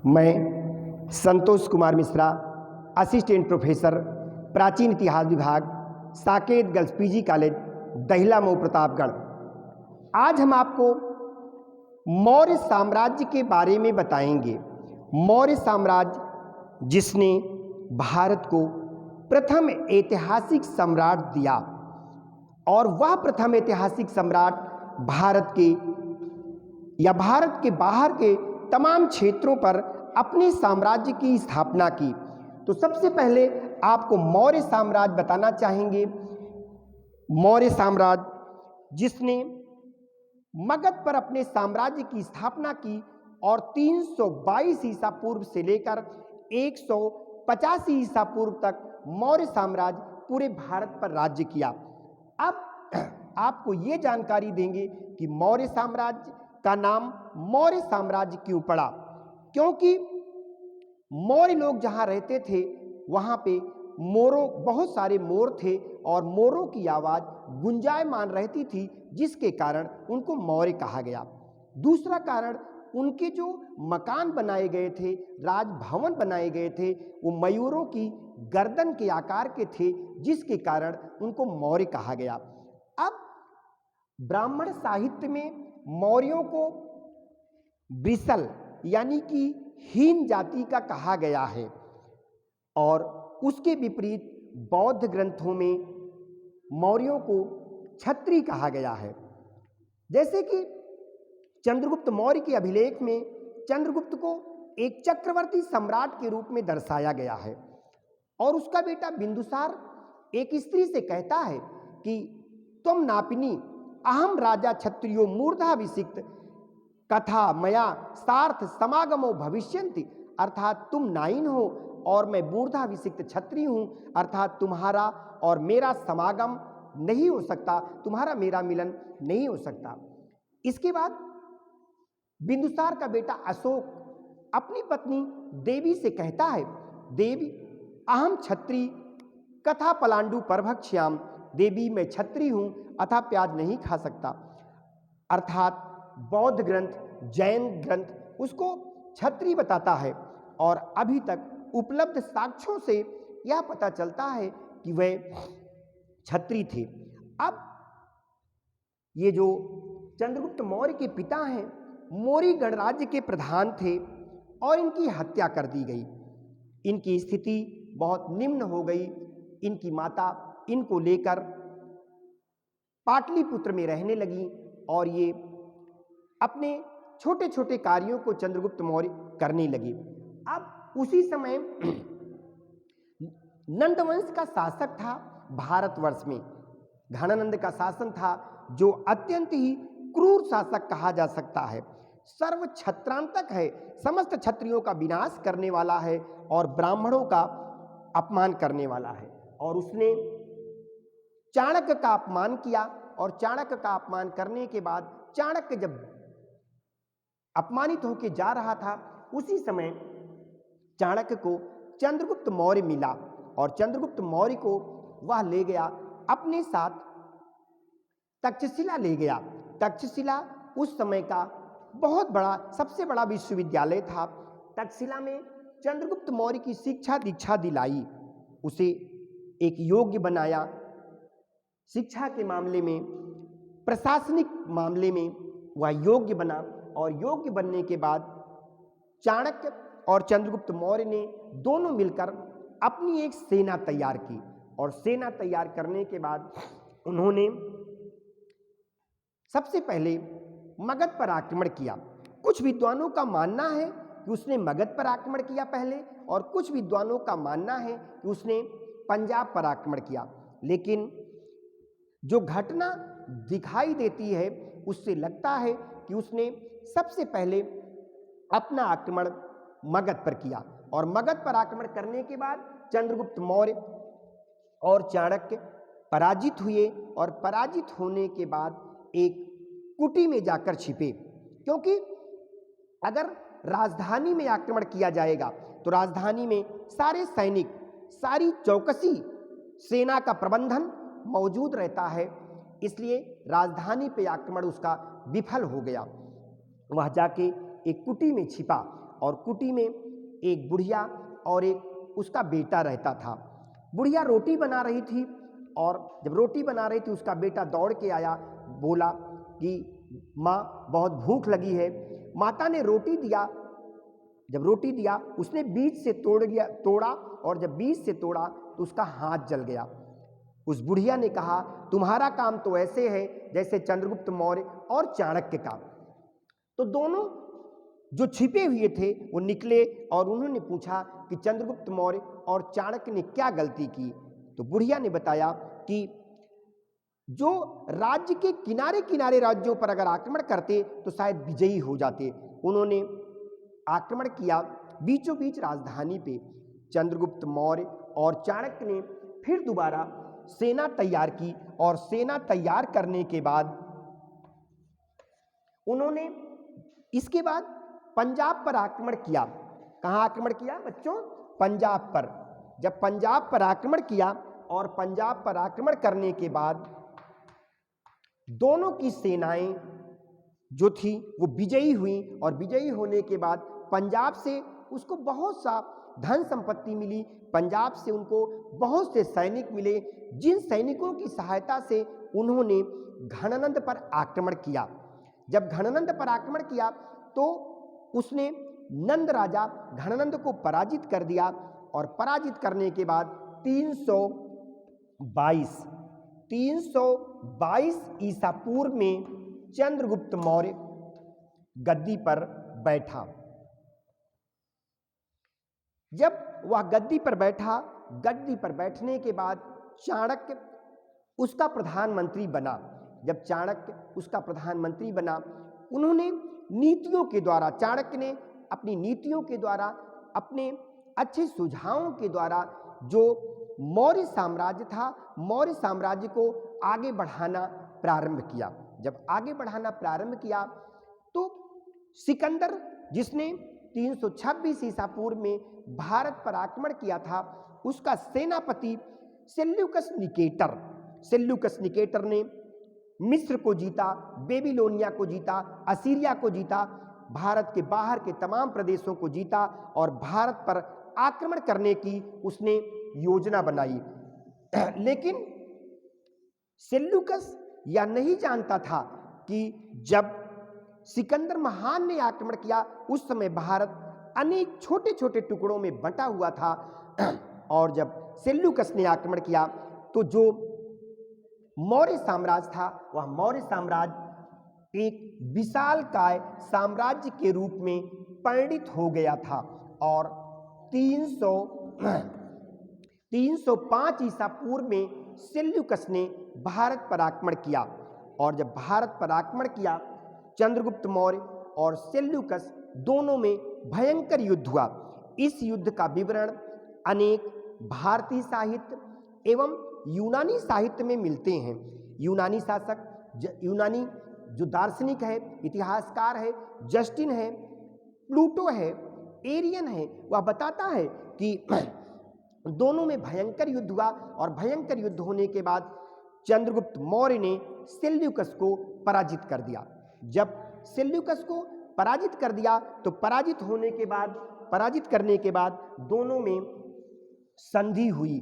मैं Santosh Kumar Mishra, assistant professor, प्राचीन इतिहास विभाग, Saket girls PG college, Dahila Mau, Pratapgarh. आज हम आपको मौर्य साम्राज्य के बारे में बताएंगे। मौर्य साम्राज्य जिसने भारत को प्रथम ऐतिहासिक सम्राट दिया, और वह प्रथम ऐतिहासिक सम्राट भारत के या भारत के बाहर के तमाम क्षेत्रों पर अपने साम्राज्य की स्थापना की। तो सबसे पहले आपको मौर्य साम्राज्य बताना चाहेंगे। मौर्य साम्राज्य जिसने मगध पर अपने साम्राज्य की स्थापना की और 322 ईसा पूर्व से लेकर 185 ईसा पूर्व तक मौर्य साम्राज्य पूरे भारत पर राज्य किया। अब आपको ये जानकारी देंगे कि मौर्य साम्राज्य का नाम मौर्य साम्राज्य क्यों पड़ा। क्योंकि मौर्य लोग जहां रहते थे वहां पे बहुत सारे मोर थे और मोरों की आवाज गुंजायमान रहती थी, जिसके कारण उनको मौर्य कहा गया। दूसरा कारण, उनके जो मकान बनाए गए थे, राजभवन बनाए गए थे, वो मयूरों की गर्दन के आकार के थे, जिसके कारण उनको मौर्य कहा गया। अब ब्राह्मण साहित्य में मौर्यों को ब्रिसल यानी कि हीन जाति का कहा गया है, और उसके विपरीत बौद्ध ग्रंथों में मौर्यों को क्षत्रिय कहा गया है। जैसे कि चंद्रगुप्त मौर्य के अभिलेख में चंद्रगुप्त को एक चक्रवर्ती सम्राट के रूप में दर्शाया गया है, और उसका बेटा बिंदुसार एक स्त्री से कहता है कि तुम नापिनी अहम राजा क्षत्रियो मूर्धाभिषिक्त कथा मया सार्थ समागमो भविष्यन्ति, अर्थात तुम नाइन हो और मैं मूर्धाभिषिक्त क्षत्रिय हूं, अर्थात तुम्हारा और मेरा समागम नहीं हो सकता, तुम्हारा मेरा मिलन नहीं हो सकता। इसके बाद बिंदुसार का बेटा अशोक अपनी पत्नी देवी से कहता है, देवी अहम क्षत्रिय कथा पलांडु परभक्ष्याम, देवी मैं क्षत्रिय हूं अथा प्याज नहीं खा सकता। अर्थात बौद्ध ग्रंथ, जैन ग्रंथ उसको क्षत्रिय बताता है, और अभी तक उपलब्ध साक्ष्यों से यह पता चलता है कि वह क्षत्रिय थे। अब ये जो चंद्रगुप्त मौर्य के पिता हैं, मौर्य गणराज्य के प्रधान थे और इनकी हत्या कर दी गई। इनकी स्थिति बहुत निम्न हो गई। इनकी माता इनको लेकर पाटलिपुत्र में रहने लगी, और ये अपने छोटे छोटे कार्यों को चंद्रगुप्त मौर्य करने लगे। अब उसी समय नंदवंश का शासक था भारतवर्ष में, घनानंद का शासन था, जो अत्यंत ही क्रूर शासक कहा जा सकता है। सर्व क्षत्रांतक है, समस्त क्षत्रियों का विनाश करने वाला है और ब्राह्मणों का अपमान करने वाला है। और उसने चाणक्य का अपमान किया, और चाणक्य का अपमान करने के बाद चाणक्य जब अपमानित होकर जा रहा था, उसी समय चाणक्य को चंद्रगुप्त मौर्य मिला, और चंद्रगुप्त मौर्य को वह ले गया अपने साथ, तक्षशिला ले गया। तक्षशिला उस समय का बहुत बड़ा, सबसे बड़ा विश्वविद्यालय था। तक्षशिला में चंद्रगुप्त मौर्य की शिक्षा दीक्षा दिलाई, उसे एक योग्य बनाया। शिक्षा के मामले में, प्रशासनिक मामले में वह योग्य बना, और योग्य बनने के बाद चाणक्य और चंद्रगुप्त मौर्य ने दोनों मिलकर अपनी एक सेना तैयार की, और सेना तैयार करने के बाद उन्होंने सबसे पहले मगध पर आक्रमण किया। कुछ विद्वानों का मानना है कि उसने मगध पर आक्रमण किया पहले, और कुछ विद्वानों का मानना है कि उसने पंजाब पर आक्रमण किया। लेकिन जो घटना दिखाई देती है उससे लगता है कि उसने सबसे पहले अपना आक्रमण मगध पर किया, और मगध पर आक्रमण करने के बाद चंद्रगुप्त मौर्य और चाणक्य पराजित हुए, और पराजित होने के बाद एक कुटी में जाकर छिपे। क्योंकि अगर राजधानी में आक्रमण किया जाएगा तो राजधानी में सारे सैनिक, सारी चौकसी सेना का प्रबंधन मौजूद रहता है, इसलिए राजधानी पे आक्रमण उसका विफल हो गया। वह जाके एक कुटी में छिपा और कुटी में एक बुढ़िया और एक उसका बेटा रहता था। बुढ़िया रोटी बना रही थी और जब रोटी बना रही थी उसका बेटा दौड़ के आया, बोला कि माँ बहुत भूख लगी है। माता ने रोटी दिया, जब रोटी दिया उसने बीच से तोड़ा और जब बीच से तोड़ा तो उसका हाथ जल गया। उस बुढ़िया ने कहा, तुम्हारा काम तो ऐसे है जैसे चंद्रगुप्त मौर्य और चाणक्य का। तो दोनों जो छिपे हुए थे वो निकले और उन्होंने पूछा कि चंद्रगुप्त मौर्य और चाणक्य ने क्या गलती की। तो बुढ़िया ने बताया कि जो राज्य के किनारे किनारे राज्यों पर अगर आक्रमण करते तो शायद विजयी हो जाते। उन्होंने आक्रमण किया बीचों बीच राजधानी पे। चंद्रगुप्त मौर्य और चाणक्य ने फिर दोबारा सेना तैयार की और सेना तैयार करने के बाद उन्होंने इसके बाद पंजाब पर आक्रमण किया। कहां आक्रमण किया बच्चों? पंजाब पर। जब पंजाब पर आक्रमण किया और पंजाब पर आक्रमण करने के बाद दोनों की सेनाएं जो थी वो विजयी हुई और विजयी होने के बाद पंजाब से उसको बहुत सा धन संपत्ति मिली। पंजाब से उनको बहुत से सैनिक मिले, जिन सैनिकों की सहायता से उन्होंने घनानंद पर आक्रमण किया। जब घनानंद पर आक्रमण किया तो उसने नंद राजा घनानंद को पराजित कर दिया और पराजित करने के बाद 322 ईसा पूर्व में चंद्रगुप्त मौर्य गद्दी पर बैठा। जब वह गद्दी पर बैठा, गद्दी पर बैठने के बाद चाणक्य उसका प्रधानमंत्री बना। जब चाणक्य उसका प्रधानमंत्री बना, उन्होंने नीतियों के द्वारा, चाणक्य ने अपनी नीतियों के द्वारा, अपने अच्छे सुझावों के द्वारा जो मौर्य साम्राज्य था, मौर्य साम्राज्य को आगे बढ़ाना प्रारंभ किया। जब आगे बढ़ाना प्रारंभ किया तो सिकंदर, जिसने 326 ईसा पूर्व में भारत पर आक्रमण किया था, उसका सेनापति सेल्यूकस निकेटर ने मिस्र को जीता, बेबीलोनिया को जीता, असीरिया को जीता, भारत के बाहर के तमाम प्रदेशों को जीता और भारत पर आक्रमण करने की उसने योजना बनाई। लेकिन सेल्यूकस यह नहीं जानता था कि जब सिकंदर महान ने आक्रमण किया उस समय भारत अनेक छोटे छोटे टुकड़ों में बंटा हुआ था और जब सेल्यूकस ने आक्रमण किया तो जो मौर्य साम्राज्य था वह मौर्य साम्राज्य एक विशालकाय साम्राज्य के रूप में परिणित हो गया था और 305 ईसा पूर्व में सेल्यूकस ने भारत पर आक्रमण किया और जब भारत पर आक्रमण किया चंद्रगुप्त मौर्य और सेल्यूकस दोनों में भयंकर युद्ध हुआ। इस युद्ध का विवरण अनेक भारतीय साहित्य एवं यूनानी साहित्य में मिलते हैं। यूनानी यूनानी जो दार्शनिक है, इतिहासकार है, जस्टिन है, प्लूटो है, एरियन है, वह बताता है कि दोनों में भयंकर युद्ध हुआ और भयंकर युद्ध होने के बाद चंद्रगुप्त मौर्य ने सेल्यूकस को पराजित कर दिया। जब सेल्यूकस को पराजित कर दिया तो पराजित करने के बाद दोनों में संधि हुई।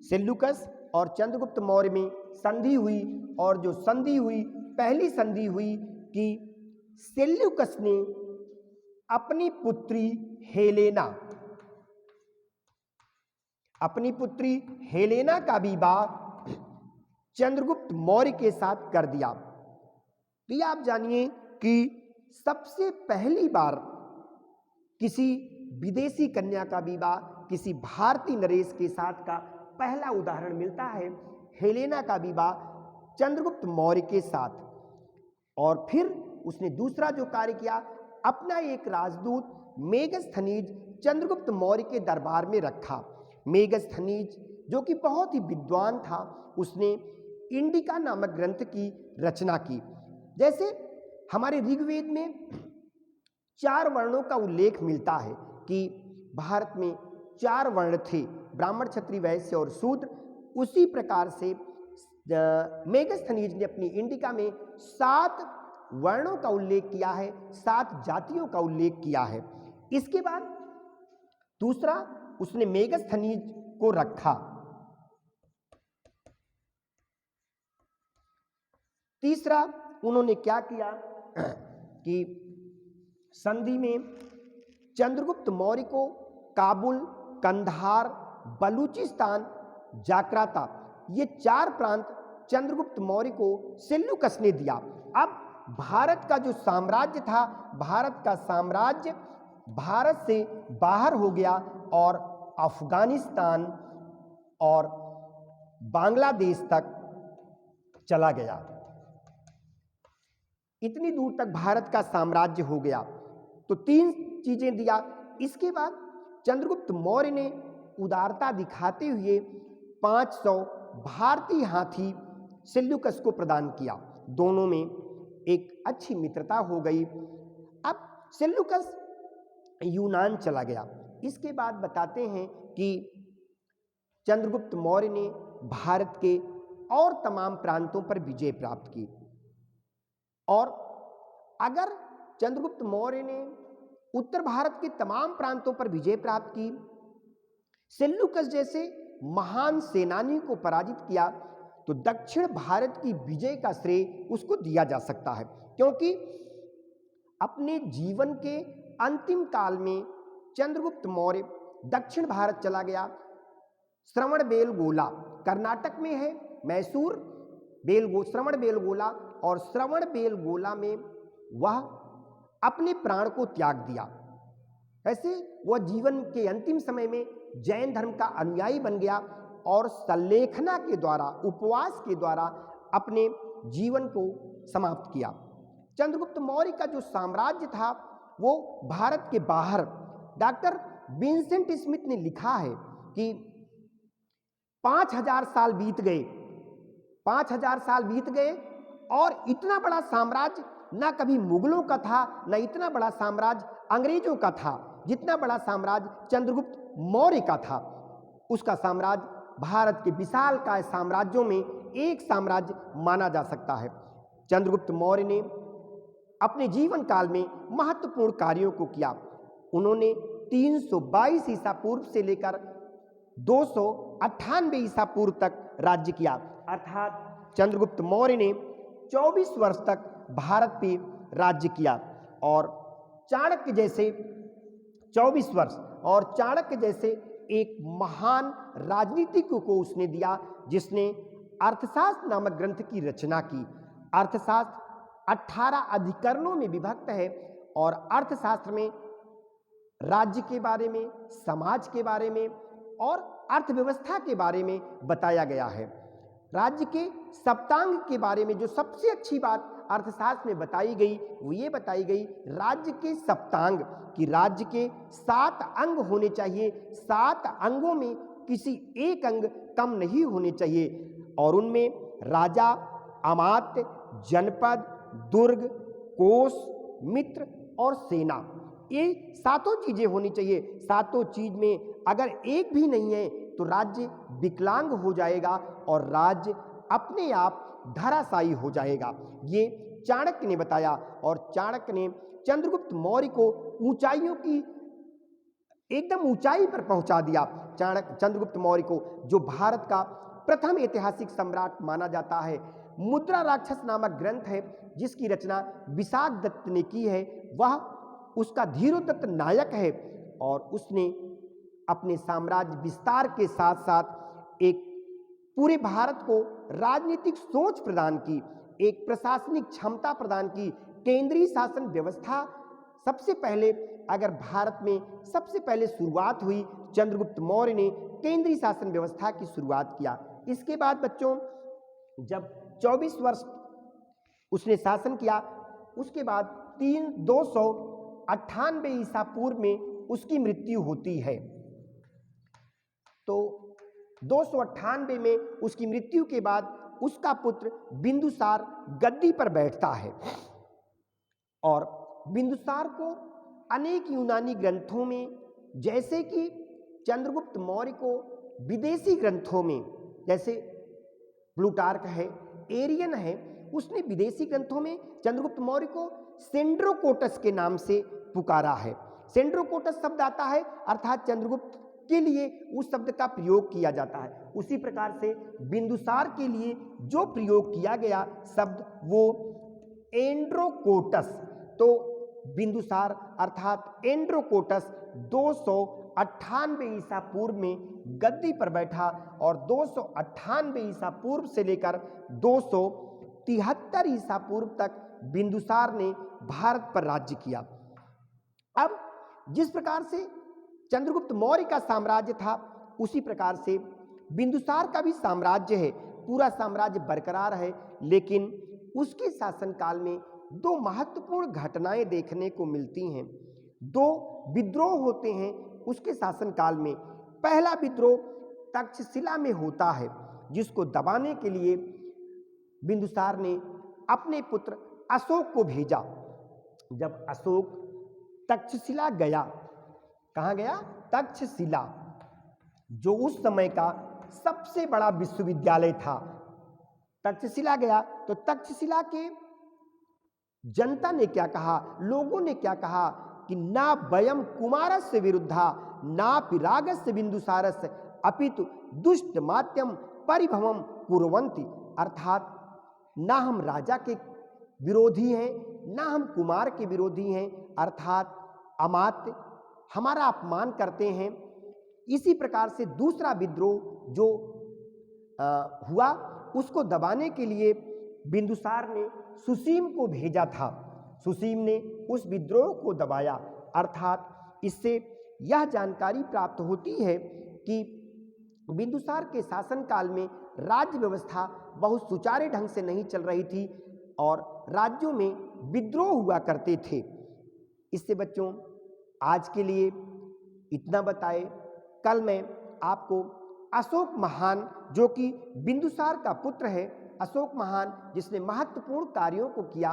सेल्यूकस और चंद्रगुप्त मौर्य में संधि हुई और जो संधि हुई, पहली संधि हुई कि सेल्यूकस ने अपनी पुत्री हेलेना का विवाह चंद्रगुप्त मौर्य के साथ कर दिया। तो ये आप जानिए कि सबसे पहली बार किसी विदेशी कन्या का विवाह किसी भारतीय नरेश के साथ का पहला उदाहरण मिलता है, हेलेना का विवाह चंद्रगुप्त मौर्य के साथ। और फिर उसने दूसरा जो कार्य किया, अपना एक राजदूत मेगस्थनीज चंद्रगुप्त मौर्य के दरबार में रखा। मेगस्थनीज जो कि बहुत ही विद्वान था, उसने इंडिका नामक ग्रंथ की रचना की। जैसे हमारे ऋग्वेद में 4 वर्णों का उल्लेख मिलता है कि भारत में 4 वर्ण थे, ब्राह्मण, क्षत्रिय, वैश्य और शूद्र। उसी प्रकार से मेगस्थनीज ने अपनी इंडिका में 7 वर्णों का उल्लेख किया है, 7 जातियों का उल्लेख किया है। इसके बाद दूसरा, उसने मेगस्थनीज को रखा। तीसरा, उन्होंने क्या किया कि संधि में चंद्रगुप्त मौर्य को काबुल, कंधार, बलूचिस्तान, जाकराता, ये 4 प्रांत चंद्रगुप्त मौर्य को सेल्यूकस ने दिया। अब भारत का जो साम्राज्य था, भारत का साम्राज्य भारत से बाहर हो गया और अफगानिस्तान और बांग्लादेश तक चला गया। इतनी दूर तक भारत का साम्राज्य हो गया। तो 3 चीजें दिया। इसके बाद चंद्रगुप्त मौर्य ने उदारता दिखाते हुए 500 भारतीय हाथी सेल्यूकस को प्रदान किया। दोनों में एक अच्छी मित्रता हो गई। अब सेल्यूकस यूनान चला गया। इसके बाद बताते हैं कि चंद्रगुप्त मौर्य ने भारत के और तमाम प्रांतों पर विजय प्राप्त की। और अगर चंद्रगुप्त मौर्य ने उत्तर भारत के तमाम प्रांतों पर विजय प्राप्त की, सेल्यूकस जैसे महान सेनानी को पराजित किया, तो दक्षिण भारत की विजय का श्रेय उसको दिया जा सकता है। क्योंकि अपने जीवन के अंतिम काल में चंद्रगुप्त मौर्य दक्षिण भारत चला गया। श्रवणबेलगोला कर्नाटक में है, मैसूर श्रवणबेलगोला, और श्रवणबेलगोला में वह अपने प्राण को त्याग दिया। ऐसे वह जीवन के अंतिम समय में जैन धर्म का अनुयायी बन गया और सल्लेखना के द्वारा, उपवास के द्वारा अपने जीवन को समाप्त किया। चंद्रगुप्त मौर्य का जो साम्राज्य था वो भारत के बाहर, डॉक्टर विंसेंट स्मिथ ने लिखा है कि 5000 साल बीत गए, 5000 साल बीत गए और इतना बड़ा साम्राज्य ना कभी मुगलों का था, ना इतना बड़ा साम्राज्य अंग्रेजों का था, जितना बड़ा साम्राज्य चंद्रगुप्त मौर्य का था। उसका साम्राज्य भारत के विशालकाय साम्राज्यों में एक साम्राज्य माना जा सकता है। चंद्रगुप्त मौर्य ने अपने जीवन काल में महत्वपूर्ण कार्यों को किया। उन्होंने 322 ईसा पूर्व से लेकर 298 ईसा पूर्व तक राज्य किया। अर्थात चंद्रगुप्त मौर्य ने 24 वर्ष तक भारत पे राज्य किया। और चाणक्य जैसे 24 वर्ष, और चाणक्य जैसे एक महान राजनीतिक को उसने दिया, जिसने अर्थशास्त्र नामक ग्रंथ की रचना की। अर्थशास्त्र 18 अधिकरणों में विभक्त है और अर्थशास्त्र में राज्य के बारे में, समाज के बारे में और अर्थव्यवस्था के बारे में बताया गया है। राज्य के सप्तांग के बारे में जो सबसे अच्छी बात अर्थशास्त्र में बताई गई वो ये बताई गई, राज्य के सप्तांग, कि राज्य के 7 अंग होने चाहिए, 7 अंगों में किसी एक अंग कम नहीं होने चाहिए। और उनमें राजा, अमात्य, जनपद, दुर्ग, कोष, मित्र और सेना, ये 7 चीजें होनी चाहिए। 7 चीज में अगर एक भी नहीं है तो राज्य विकलांग हो जाएगा और राज्य अपने आप धराशायी हो जाएगा। ये चाणक्य ने बताया और चाणक्य ने चंद्रगुप्त मौर्य को ऊंचाइयों की एकदम ऊंचाई पर पहुंचा दिया। चंद्रगुप्त मौर्य को, जो भारत का प्रथम ऐतिहासिक सम्राट माना जाता है। मुद्रा राक्षस नामक ग्रंथ है जिसकी रचना विशाख दत्त ने की है, वह उसका धीरोदत्त नायक है और उसने अपने साम्राज्य विस्तार के साथ साथ एक पूरे भारत को राजनीतिक सोच प्रदान की, एक प्रशासनिक क्षमता प्रदान की, केंद्रीय शासन व्यवस्था। सबसे पहले अगर भारत में सबसे पहले शुरुआत हुई, चंद्रगुप्त मौर्य ने केंद्रीय शासन व्यवस्था की शुरुआत किया। इसके बाद बच्चों जब 24 वर्ष उसने शासन किया, उसके बाद 298 ईसा पूर्व में उसकी मृत्यु होती है। तो 298 में उसकी मृत्यु के बाद उसका पुत्र बिंदुसार गद्दी पर बैठता है और बिंदुसार को अनेक यूनानी ग्रंथों में, जैसे कि चंद्रगुप्त मौर्य को विदेशी ग्रंथों में, जैसे प्लूटार्क है, एरियन है, उसने विदेशी ग्रंथों में चंद्रगुप्त मौर्य को सेंड्रोकोटस के नाम से पुकारा है। सेंड्रोकोटस शब्द आता है अर्थात चंद्रगुप्त के लिए उस शब्द का प्रयोग किया जाता है। उसी प्रकार से बिंदुसार के लिए जो प्रयोग किया गया शब्द वो एंड्रोकोटस। तो बिंदुसार अर्थात एंड्रोकोटस 298 ईसा पूर्व में गद्दी पर बैठा और 298 ईसा पूर्व से लेकर 273 ईसा पूर्व तक बिंदुसार ने भारत पर राज्य किया। अब जिस प्रकार से चंद्रगुप्त मौर्य का साम्राज्य था उसी प्रकार से बिंदुसार का भी साम्राज्य है, पूरा साम्राज्य बरकरार है, लेकिन उसके शासनकाल में दो महत्वपूर्ण घटनाएं देखने को मिलती हैं। दो विद्रोह होते हैं उसके शासनकाल में। पहला विद्रोह तक्षशिला में होता है जिसको दबाने के लिए बिंदुसार ने अपने पुत्र अशोक को भेजा। जब अशोक तक्षशिला गया, कहाँ गया? तक्षशिला, जो उस समय का सबसे बड़ा विश्वविद्यालय था। तक्षशिला गया तो तक्षशिला के जनता ने क्या कहा, लोगों ने क्या कहा कि ना वयम कुमारस्य विरुद्धा ना पिरागस्य बिंदुसारस्य अपितु दुष्ट मात्यम परिभवम कुर्वन्ति। अर्थात ना हम राजा के विरोधी हैं ना हम कुमार के विरोधी हैं, अर्थात अमात्य हमारा अपमान करते हैं। इसी प्रकार से दूसरा विद्रोह जो हुआ उसको दबाने के लिए बिंदुसार ने सुसीम को भेजा था। सुसीम ने उस विद्रोह को दबाया। अर्थात इससे यह जानकारी प्राप्त होती है कि बिंदुसार के शासनकाल में राज्य व्यवस्था बहुत सुचारू ढंग से नहीं चल रही थी और राज्यों में विद्रोह हुआ करते थे। इससे बच्चों आज के लिए इतना बताए। कल मैं आपको अशोक महान जो कि बिंदुसार का पुत्र है, अशोक महान जिसने महत्वपूर्ण कार्यों को किया,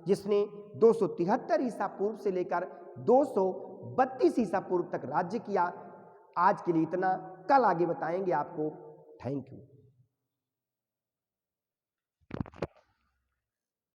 जिसने 273 ईसा पूर्व से लेकर 232 ईसा पूर्व तक राज्य किया। आज के लिए इतना, कल आगे बताएंगे आपको। Thank you.